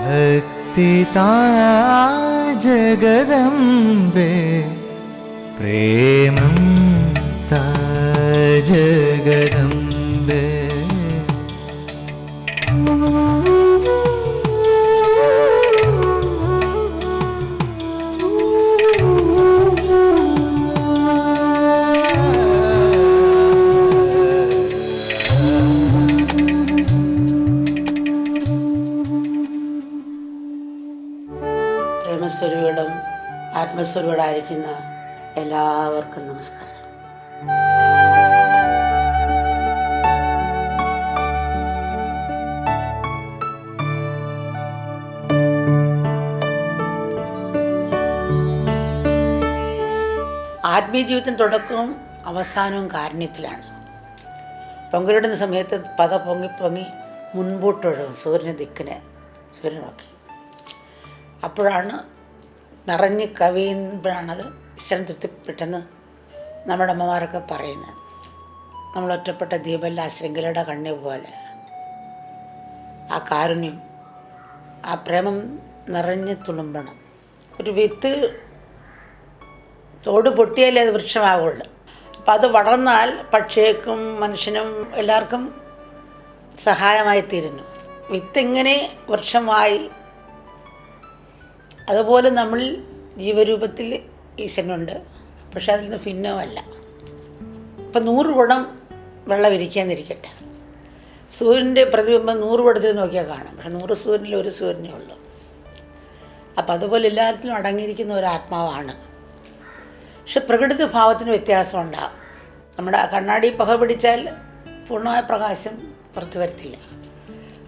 ഭക്തിതാ ജഗദംബേ പ്രേമം താ ജഗദംബേ. പ്രേമസ്വരൂപികളും ആത്മസ്വരൂപികളായിരിക്കുന്ന എല്ലാവർക്കും നമസ്കാരം. ആത്മീയ ജീവിതത്തിന് തുടക്കവും അവസാനവും കാരുണ്യത്തിലാണ്. പൊങ്കലിടുന്ന സമയത്ത് പത പൊങ്ങി പൊങ്ങി മുൻപോട്ടൊഴുകും സൂര്യന് ദിക്കിനെ സൂര്യൻ നോക്കി. അപ്പോഴാണ് നിറഞ്ഞ് കവിയുമ്പോഴാണത് ഈശ്വരൻ തൃപ്തിപ്പെട്ടെന്ന് നമ്മുടെ അമ്മമാരൊക്കെ പറയുന്നത്. നമ്മൾ ഒറ്റപ്പെട്ട ദീപല്ല ശൃംഖലയുടെ കണ്ണി പോലെ ആ കാരുണ്യം, ആ പ്രേമം നിറഞ്ഞ് തുളുമ്പണം. ഒരു വിത്ത് തോട് പൊട്ടിയാലേ അത് വൃക്ഷമാകുള്ളൂ. അപ്പം അത് വളർന്നാൽ പക്ഷിക്കും മനുഷ്യനും എല്ലാവർക്കും സഹായമായി തീരുന്നു. വിത്ത് ഇങ്ങനെ വൃക്ഷമായി, അതുപോലെ നമ്മൾ ജീവരൂപത്തിൽ ഈശ്വരനുണ്ട്, പക്ഷെ അതിൽ നിന്ന് ഭിന്നമല്ല. ഇപ്പം 100 കുടം വെള്ളം ഇരിക്കാന്നിരിക്കട്ടെ, സൂര്യൻ്റെ പ്രതിബിംബം 100 കുടത്തിൽ നോക്കിയാൽ കാണും, പക്ഷെ 100 സൂര്യനിൽ ഒരു സൂര്യനേ ഉള്ളൂ. അപ്പം അതുപോലെ എല്ലാത്തിലും അടങ്ങിയിരിക്കുന്ന ഒരു ആത്മാവാണ്. പക്ഷെ പ്രകൃതി ഭാവത്തിന് വ്യത്യാസമുണ്ടാകും. നമ്മുടെ കണ്ണാടി പുക പിടിച്ചാൽ പൂർണ്ണമായ പ്രകാശം പുറത്തു വരത്തില്ല.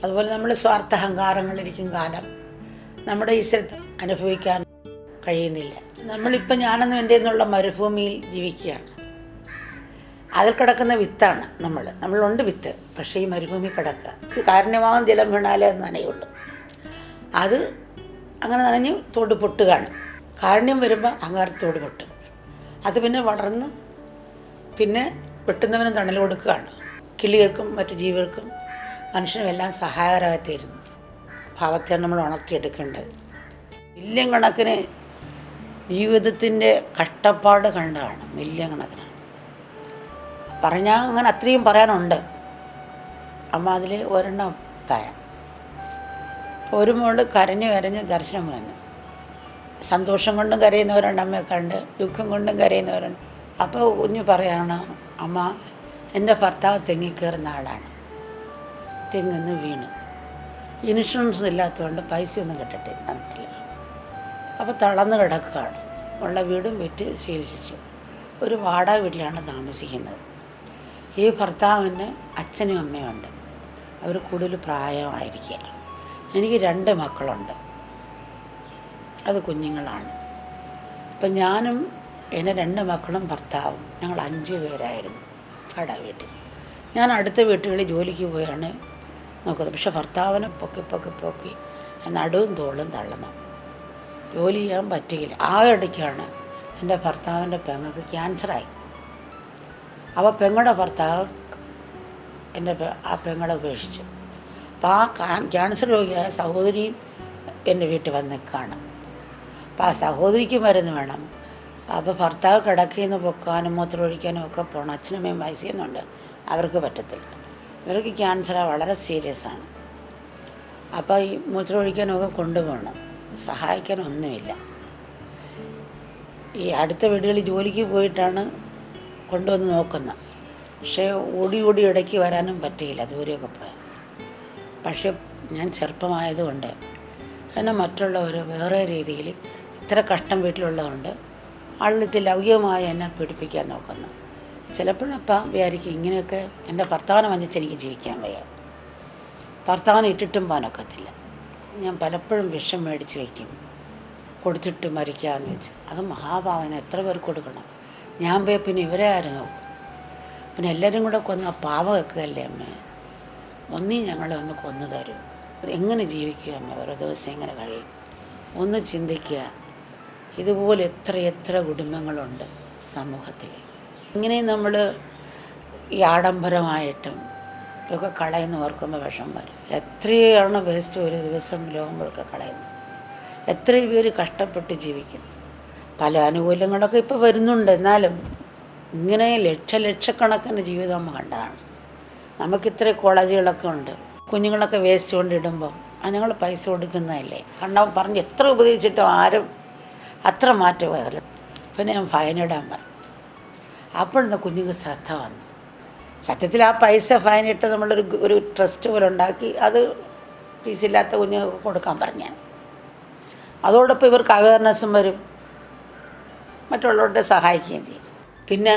അതുപോലെ നമ്മൾ സ്വാർത്ഥ അഹങ്കാരങ്ങളിരിക്കും കാലം നമ്മുടെ ഈശ്വരത്തെ അനുഭവിക്കാൻ കഴിയുന്നില്ല. നമ്മളിപ്പോൾ ഞാനെന്നും എൻ്റെ എന്നുള്ള മരുഭൂമിയിൽ ജീവിക്കുകയാണ്. അതിൽ കിടക്കുന്ന വിത്താണ് നമ്മളുണ്ട് വിത്ത്, പക്ഷേ ഈ മരുഭൂമി കിടക്കുക. കാരുണ്യമാവും ജലം വീണാലേ അത് നനയുള്ളൂ. അത് അങ്ങനെ നനഞ്ഞ് തോട് പൊട്ടുകയാണ്. കാരുണ്യം വരുമ്പോൾ അഹങ്കാരത്തോട് പൊട്ടും. അത് പിന്നെ വളർന്ന് പിന്നെ വെട്ടുന്നവനും തണൽ കൊടുക്കുകയാണ്. കിളികൾക്കും മറ്റു ജീവികൾക്കും മനുഷ്യനും എല്ലാം സഹായകരമായി തീരുന്നു. ഭാവത്തെ നമ്മൾ ഉണർത്തിയെടുക്കേണ്ടത്. മില്യൺ കണക്കിന് ജീവിതത്തിൻ്റെ കഷ്ടപ്പാട് കണ്ടാണ്, മില്യൺ കണക്കിന് പറഞ്ഞാൽ അങ്ങനെ അത്രയും പറയാനുണ്ട്. അമ്മ അതിൽ ഒരെണ്ണം പറയാം. ഒരു മോള് കരഞ്ഞ് ദർശനം വന്നു. സന്തോഷം കൊണ്ടും കരയുന്നവരുണ്ട്, അമ്മയെ കണ്ട് ദുഃഖം കൊണ്ടും കരയുന്നവരുണ്ട്. അപ്പോൾ കുഞ്ഞ് പറയാണ്, അമ്മ എൻ്റെ ഭർത്താവ് തെങ്ങിക്കയറുന്ന ആളാണ്, തെങ്ങിന്ന് വീണ് ഇൻഷുറൻസ് ഇല്ലാത്തതുകൊണ്ട് പൈസയൊന്നും കിട്ടത്തില്ല. അപ്പോൾ തളർന്ന് കിടക്കുകയാണ്. ഉള്ള വീടും വിറ്റ് ചികിത്സിച്ചു. ഒരു വാടക വീട്ടിലാണ് താമസിക്കുന്നത്. ഈ ഭർത്താവിന് അച്ഛനും അമ്മയുണ്ട്. അവർ കൂടുതൽ പ്രായമായിരിക്കുക. എനിക്ക് 2 മക്കളുണ്ട്, അത് കുഞ്ഞുങ്ങളാണ്. അപ്പം ഞാനും എൻ്റെ 2 മക്കളും ഭർത്താവും ഞങ്ങൾ 5 പേരായിരുന്നു വാടക വീട്ടിൽ. ഞാൻ അടുത്ത വീട്ടുകളിൽ ജോലിക്ക് പോയാണ് നോക്കുന്നത്. പക്ഷെ ഭർത്താവിനെ പൊക്കി നടുവും തോളും തള്ളണം, ജോലി ചെയ്യാൻ പറ്റുകയില്ല. ആ ഇടയ്ക്കാണ് എൻ്റെ ഭർത്താവിൻ്റെ പെങ്ങൾക്ക് ക്യാൻസറായി. അപ്പോൾ പെങ്ങളുടെ ഭർത്താവ് ആ പെങ്ങളെ ഉപേക്ഷിച്ചു. അപ്പോൾ ആ ക്യാൻസർ രോഗിയായ സഹോദരിയും എൻ്റെ വീട്ടിൽ വന്ന് നിൽക്കുകയാണ്. അപ്പോൾ ആ സഹോദരിക്ക് മരുന്ന് വേണം. അപ്പോൾ ഭർത്താവ് കിടക്കയിൽ നിന്ന് പൊക്കാനും മൂത്രമൊഴിക്കാനും ഒക്കെ പോകണം. അച്ഛനമ്മയും വയസ്സുന്നുണ്ട്, അവർക്ക് പറ്റത്തില്ല. ഇവർക്ക് ക്യാൻസർ വളരെ സീരിയസ് ആണ്. അപ്പോൾ ഈ മൂത്രമൊഴിക്കാനൊക്കെ കൊണ്ടുപോകണം, സഹായിക്കാനൊന്നുമില്ല. ഈ അടുത്ത വീടുകളിൽ ജോലിക്ക് പോയിട്ടാണ് കൊണ്ടുവന്ന് നോക്കുന്നത്. പക്ഷേ ഓടി ഇടയ്ക്ക് വരാനും പറ്റിയില്ല, ദൂരെയൊക്കെ പോയി. പക്ഷെ ഞാൻ ചെറുപ്പമായതുകൊണ്ട് എന്നെ മറ്റുള്ളവർ വേറെ രീതിയിൽ ഇത്ര കഷ്ടം വീട്ടിലുള്ളതുകൊണ്ട് ആളിട്ട് ലൗകികമായി എന്നെ പീഡിപ്പിക്കാൻ നോക്കുന്നു. ചിലപ്പോഴപ്പം വിചാരിക്കും ഇങ്ങനെയൊക്കെ എൻ്റെ ഭർത്താവിനെ വഞ്ചിച്ച് എനിക്ക് ജീവിക്കാൻ വയ്യ, ഭർത്താവിനെ ഇട്ടിട്ടും പോകാനൊക്കത്തില്ല. ഞാൻ പലപ്പോഴും വിഷം മേടിച്ച് വയ്ക്കും, കൊടുത്തിട്ട് മരിക്കാമെന്ന് വെച്ച്. അത് മഹാഭാവന എത്ര പേർക്ക് കൊടുക്കണം? ഞാൻ പോയി പിന്നെ ഇവരെ ആരും നോക്കും? പിന്നെ എല്ലാവരും കൂടെ കൊന്ന പാവം വെക്കുകയല്ലേ അമ്മേ. ഒന്നീ ഞങ്ങളെ ഒന്ന് കൊന്നു തരൂ. എങ്ങനെ ജീവിക്കുക അമ്മ? ഓരോ ദിവസം എങ്ങനെ കഴിയും? ഒന്ന് ചിന്തിക്കുക. ഇതുപോലെ എത്ര കുടുംബങ്ങളുണ്ട് സമൂഹത്തിൽ. ഇങ്ങനെ നമ്മൾ ഈ ആഡംബരമായിട്ടും ഇതൊക്കെ കളയുന്ന ഓർക്കുമ്പോൾ വിഷമം വരും. എത്രയാണ് വേസ്റ്റ് ഒരു ദിവസം ലോകം മുഴുക്കെ കളയുന്നത്. എത്രയും പേര് കഷ്ടപ്പെട്ട് ജീവിക്കുന്നു. പല ആനുകൂല്യങ്ങളൊക്കെ ഇപ്പോൾ വരുന്നുണ്ട്. എന്നാലും ഇങ്ങനെ ലക്ഷക്കണക്കിന് ജീവിതം നമ്മൾ കണ്ടതാണ്. നമുക്കിത്ര കോളേജുകളൊക്കെ ഉണ്ട്. കുഞ്ഞുങ്ങളൊക്കെ വേസ്റ്റ് കൊണ്ടിടുമ്പോൾ അത് ഞങ്ങൾ പൈസ കൊടുക്കുന്നതല്ലേ. കണ്ടവൻ പറഞ്ഞ് എത്ര ഉപദേശിച്ചിട്ടും ആരും അത്ര മാറ്റമാകില്ല. പിന്നെ ഞാൻ ഫൈനിടാൻ പറഞ്ഞു. അപ്പോഴെന്താ കുഞ്ഞുങ്ങൾക്ക് ശ്രദ്ധ വന്നു. സത്യത്തിൽ ആ പൈസ ഫൈനിട്ട് ഒരു ട്രസ്റ്റ് പോലെ ഉണ്ടാക്കി അത് ഫീസില്ലാത്ത കുഞ്ഞുങ്ങൾക്ക് കൊടുക്കാൻ പറഞ്ഞു ഞാൻ. അതോടൊപ്പം ഇവർക്ക് അവയർനെസ്സും വരും, മറ്റുള്ളവരുടെ സഹായിക്കുകയും ചെയ്യും. പിന്നെ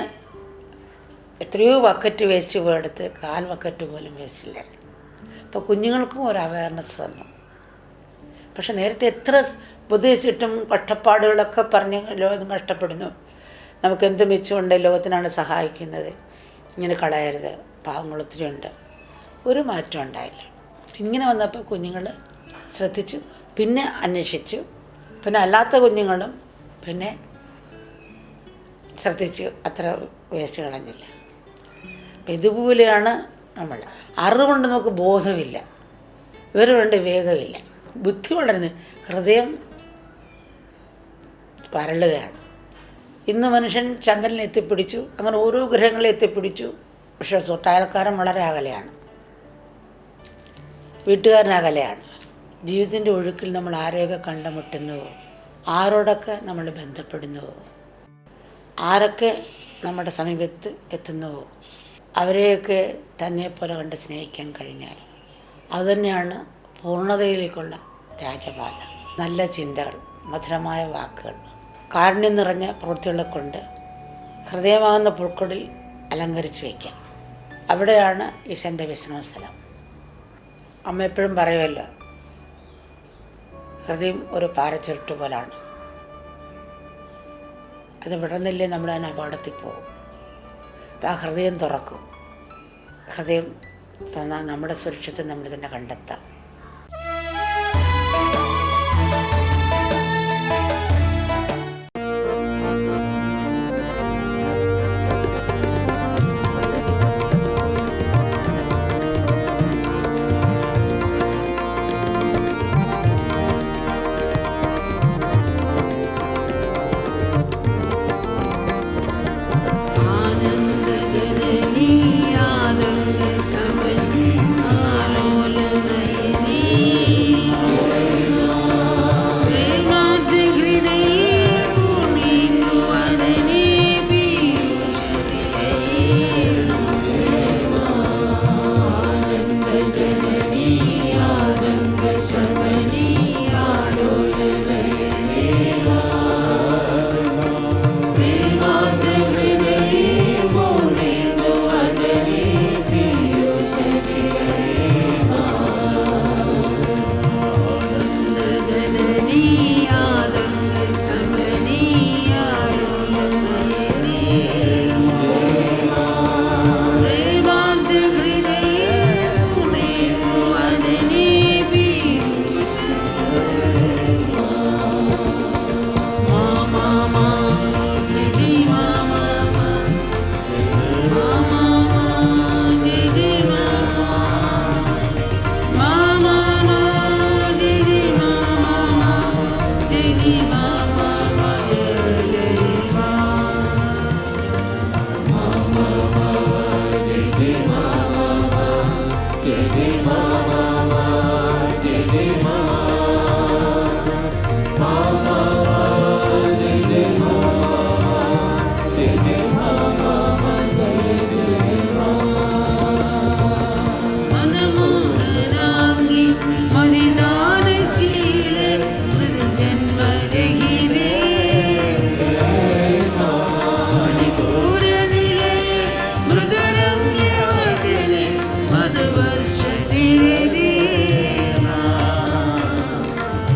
എത്രയോ ബക്കറ്റ് വേസ്റ്റ് പോയെടുത്ത് 1/4 ബക്കറ്റ് പോലും വേസ്റ്റില്ല. അപ്പോൾ കുഞ്ഞുങ്ങൾക്കും ഒരു അവയർനെസ് വന്നു. പക്ഷെ നേരത്തെ എത്ര ഉപദേശിച്ചിട്ടും കഷ്ടപ്പാടുകളൊക്കെ പറഞ്ഞ് ലോകം കഷ്ടപ്പെടുന്നു, നമുക്കെന്ത് മിച്ചമുണ്ട്, ലോകത്തിനാണ് സഹായിക്കുന്നത്, ഇങ്ങനെ കളയരുത്, പാവങ്ങൾ ഒത്തിരി ഉണ്ട്. ഒരു മാറ്റം ഉണ്ടായില്ല. ഇങ്ങനെ വന്നപ്പോൾ കുഞ്ഞുങ്ങൾ ശ്രദ്ധിച്ചു, പിന്നെ അന്വേഷിച്ചു, പിന്നെ അല്ലാത്ത കുഞ്ഞുങ്ങളും പിന്നെ ശ്രദ്ധിച്ചു, അത്ര വേസ്റ്റ് കളഞ്ഞില്ല. അപ്പം ഇതുപോലെയാണ് നമ്മൾ. അറിവുകൊണ്ട് നമുക്ക് ബോധമില്ല, ഇവരുണ്ട് വേഗമില്ല. ബുദ്ധി വളരുന്നു, ഹൃദയം വരളുകയാണ്. ഇന്ന് മനുഷ്യൻ ചന്ദ്രനിൽ എത്തിപ്പിടിച്ചു, അങ്ങനെ ഓരോ ഗ്രഹങ്ങളിൽ എത്തിപ്പിടിച്ചു. പക്ഷേ തൊട്ടയൽക്കാരൻ വളരെ അകലെയാണ്, വീട്ടുകാരനകലെയാണ്. ജീവിതത്തിൻ്റെ ഒഴുക്കിൽ നമ്മൾ ആരെയൊക്കെ കണ്ടുമുട്ടുന്നുവോ, ആരോടൊക്കെ നമ്മൾ ബന്ധപ്പെടുന്നുവോ, ആരൊക്കെ നമ്മുടെ സമീപത്ത് എത്തുന്നുവോ അവരെയൊക്കെ തന്നെ പോലെ കണ്ട് സ്നേഹിക്കാൻ കഴിഞ്ഞാൽ അതുതന്നെയാണ് പൂർണ്ണതയിലേക്കുള്ള രാജപാത. നല്ല ചിന്തകൾ, മധുരമായ വാക്കുകൾ, കാരുണ്യം നിറഞ്ഞ പ്രവൃത്തികളെ കൊണ്ട് ഹൃദയമാകുന്ന പുൽക്കൊടിൽ അലങ്കരിച്ച് വയ്ക്കാം. അവിടെയാണ് ഈശൻ്റെ വിശ്രമസ്ഥലം. അമ്മ എപ്പോഴും പറയുമല്ലോ, ഹൃദയം ഒരു പാരച്ചുരുട്ട് പോലാണ്. അത് വിടർന്നില്ലേ നമ്മൾ അതിന് അപകടത്തിൽ പോകും. ആ ഹൃദയം തുറക്കും. ഹൃദയം തന്നാൽ നമ്മുടെ സുരക്ഷിതം നമ്മൾ തന്നെ കണ്ടെത്താം.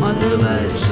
മധുവർഷ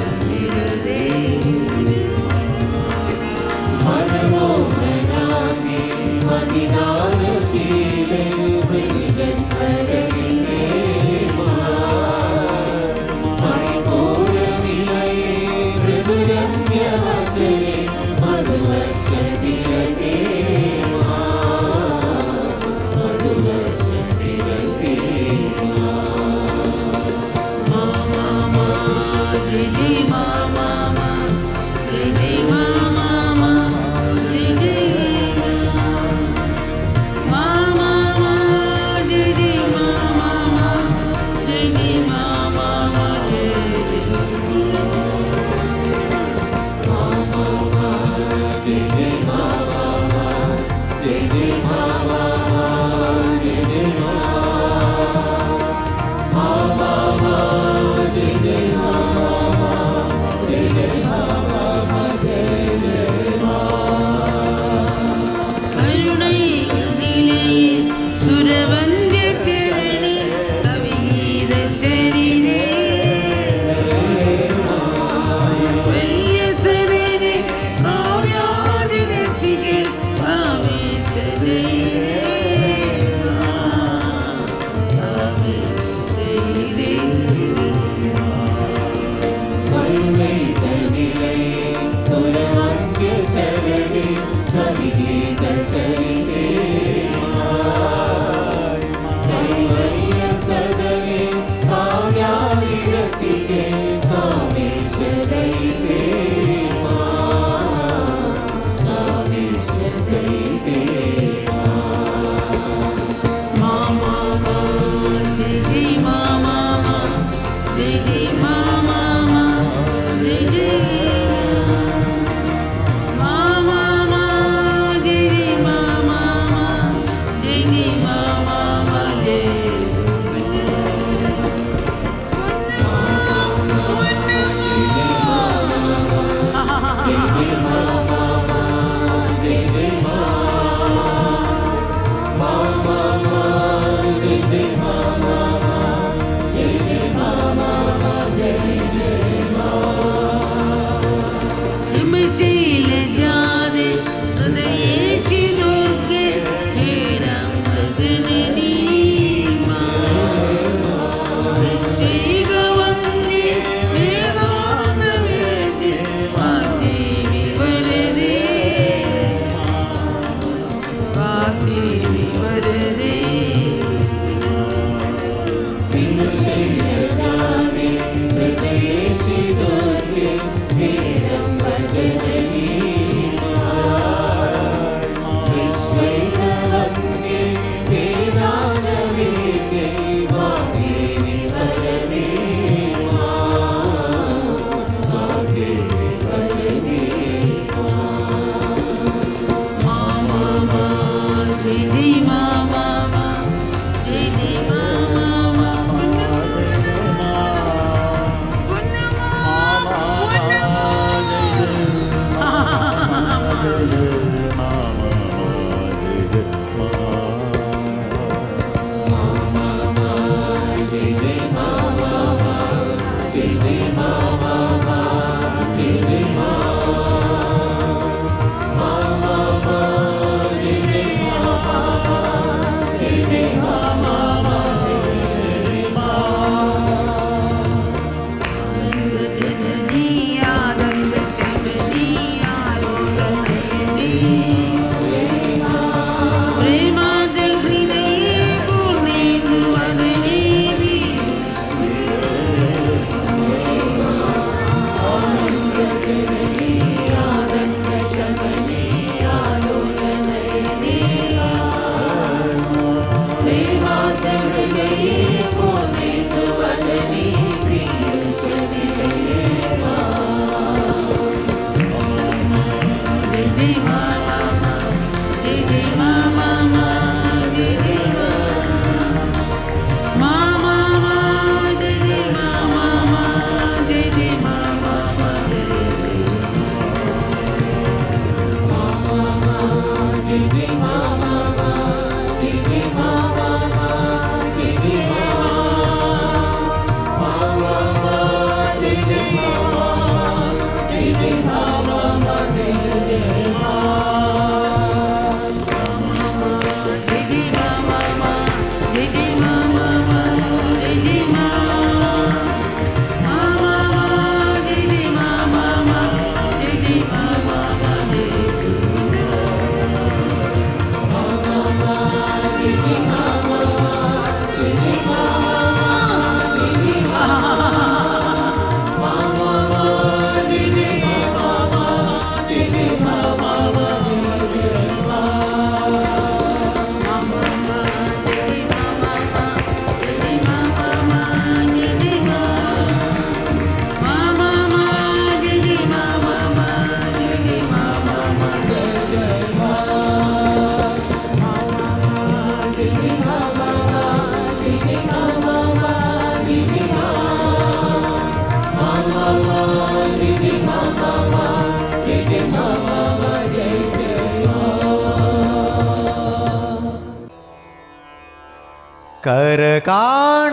കര കാണാത്തൊരു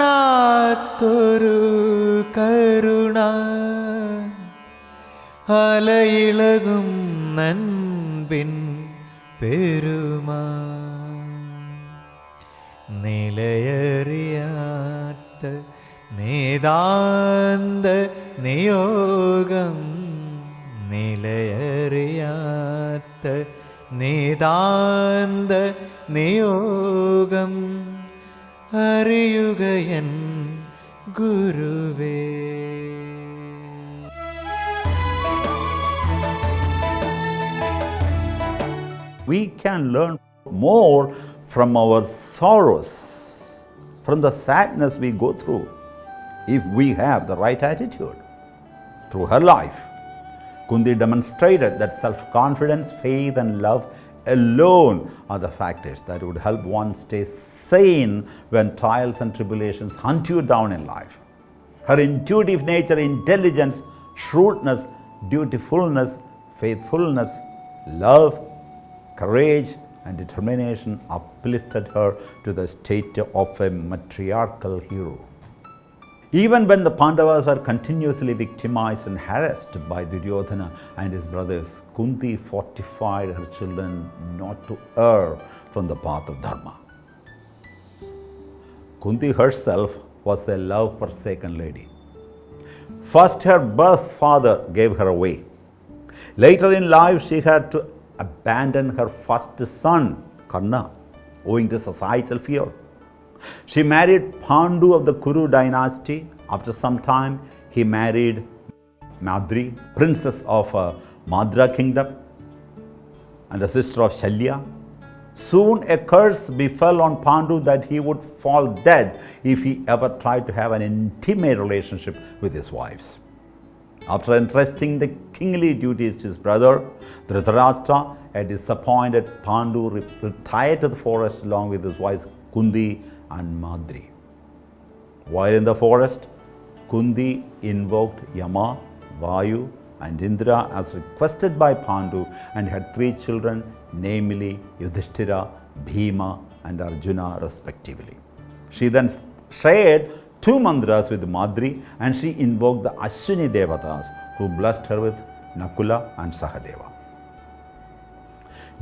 കരുണ അലയിളകും നൻപിൻ പെരുമാ നിലയറിയാത്ത നേതാന്ത നിയോഗം നിലയറിയാത്ത നേതാന്ത നിയോഗം അറിയുകയൻ ഗുരുവേ. We can learn more from our sorrows, from the sadness we go through, if we have the right attitude. Through her life, Kunti demonstrated that self-confidence, faith and love alone are the factors that would help one stay sane when trials and tribulations hunt you down in life. Her intuitive nature, intelligence, shrewdness, dutifulness, faithfulness, love, courage and determination uplifted her to the state of a matriarchal hero. Even when the Pandavas were continuously victimized and harassed by Duryodhana and his brothers, Kunti fortified her children not to err from the path of dharma. Kunti herself was a love-forsaken lady. First, her birth father gave her away. Later in life, she had to abandon her first son, Karna, owing to societal fear. She married Pandu of the Kuru dynasty. After some time, he married Madri, princess of Madra kingdom and the sister of Shalya. Soon a curse befell on Pandu that he would fall dead if he ever tried to have an intimate relationship with his wives. After entrusting the kingly duties to his brother, Dhritarashtra, a disappointed Pandu retired to the forest along with his wives Kunti and Madri. While in the forest, Kunti invoked Yama, Vayu and Indra as requested by Pandu and had 3 children, namely Yudhishthira, Bhima and Arjuna respectively. She then shared 2 mantras with Madri and she invoked the Ashwini Devatas who blessed her with Nakula and Sahadeva.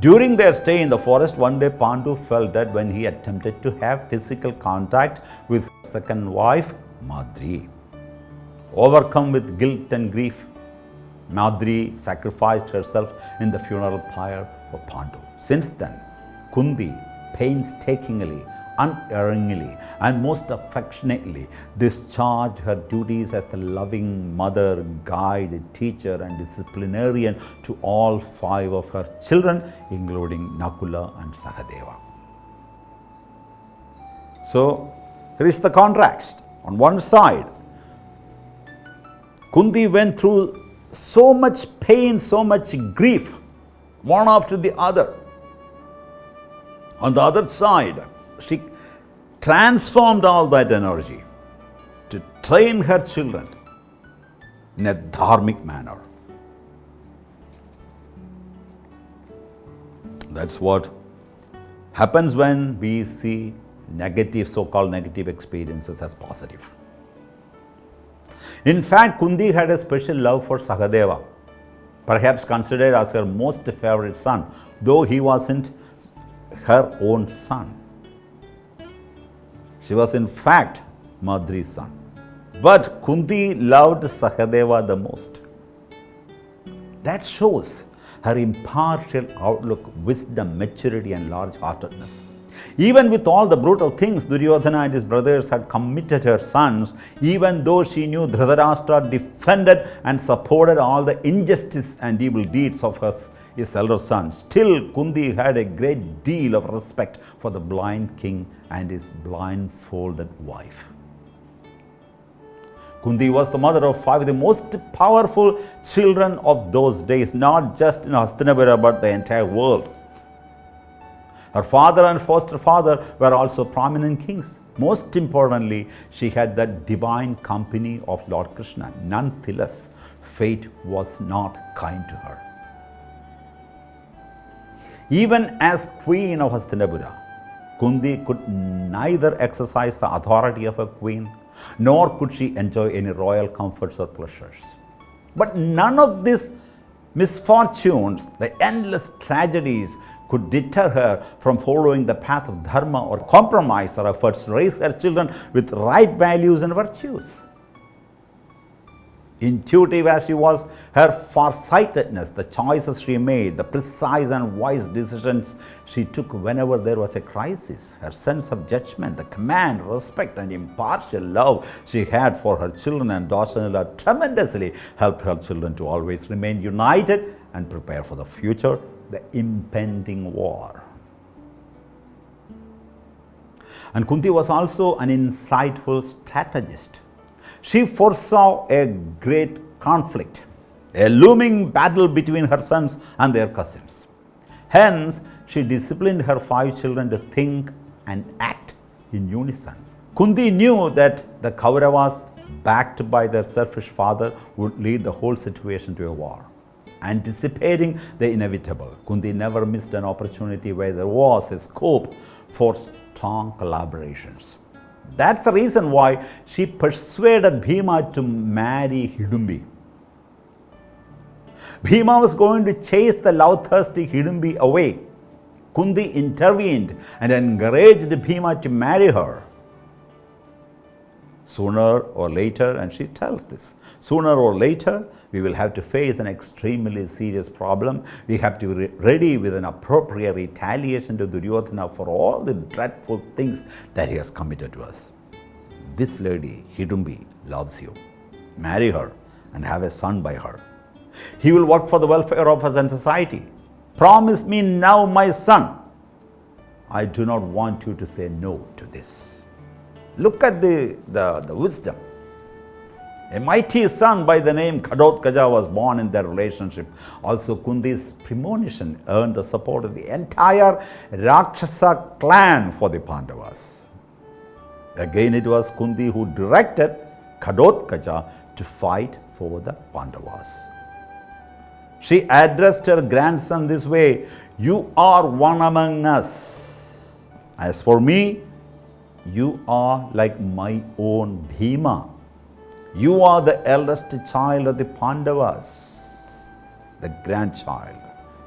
During their stay in the forest, one day Pandu fell dead when he attempted to have physical contact with his second wife, Madri. Overcome with guilt and grief, Madri sacrificed herself in the funeral pyre of Pandu. Since then, Kunti painstakingly, unerringly and most affectionately discharged her duties as the loving mother, guide, teacher and disciplinarian to all 5 of her children, including Nakula and Sahadeva. So, here is the contrast. On one side, Kunti went through so much pain, so much grief, one after the other. On the other side, she transformed all that energy to train her children in a dharmic manner. That's what happens when we see negative, so-called negative experiences as positive. In fact, Kunti had a special love for Sahadeva, perhaps considered as her most favorite son, though he wasn't her own son. She was in fact Madri's son. But Kunti loved Sahadeva the most. That shows her impartial outlook, wisdom, maturity and large-heartedness. Even with all the brutal things Duryodhana and his brothers had committed her sons, even though she knew Dhritarashtra defended and supported all the injustice and evil deeds of his elder son, still Kunti had a great deal of respect for the blind king and his blindfolded wife. Kunti was the mother of 5 of the most powerful children of those days, not just in Hastinapura but the entire world. Her father and foster father were also prominent kings. Most importantly, she had the divine company of Lord Krishna. Nonetheless, fate was not kind to her. Even as queen of Hastinapura, Kunti could neither exercise the authority of a queen, nor could she enjoy any royal comforts or pleasures. But none of these misfortunes, the endless tragedies, could deter her from following the path of dharma or compromise her efforts to raise her children with right values and virtues. Intuitive as she was, her farsightedness, the choices she made, the precise and wise decisions she took whenever there was a crisis, her sense of judgment, the command, respect, and impartial love she had for her children and daughter-in-law tremendously helped her children to always remain united and prepare for the future, the impending war. And Kunti was also an insightful strategist. She foresaw a great conflict, a looming battle between her sons and their cousins. Hence, she disciplined her 5 children to think and act in unison. Kunti knew that the Kauravas, backed by their selfish father, would lead the whole situation to a war. Anticipating the inevitable, Kunti never missed an opportunity where there was a scope for strong collaborations. That's the reason why she persuaded Bhima to marry Hidumbi. Bhima was going to chase the love-thirsty Hidumbi away. Kunti intervened and encouraged Bhima to marry her. Sooner or later, and she tells this, sooner or later we will have to face an extremely serious problem. We have to be ready with an appropriate retaliation to Duryodhana for all the dreadful things that he has committed to us. This lady, Hidumbi, loves you. Marry her and have a son by her. He will work for the welfare of us and society. Promise me now, my son. I do not want you to say no to this. Look at the wisdom. A mighty son by the name Ghatotkacha was born in their relationship. Also, Kunti's premonition earned the support of the entire Rakshasa clan for the Pandavas. Again, it was Kunti who directed Ghatotkacha to fight for the Pandavas. She addressed her grandson this way, "You are one among us. As for me, you are like my own Bhima. You are the eldest child of the Pandavas, the grandchild.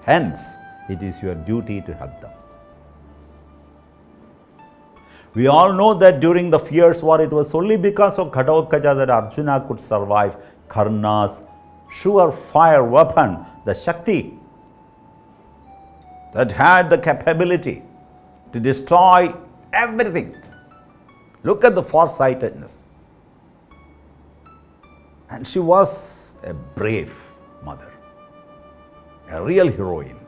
Hence, it is your duty to help them." We all know that during the fierce war, it was only because of Ghatotkacha that Arjuna could survive Karna's sure-fire weapon, the Shakti, that had the capability to destroy everything. Look at the farsightedness. And she was a brave mother, a real heroine.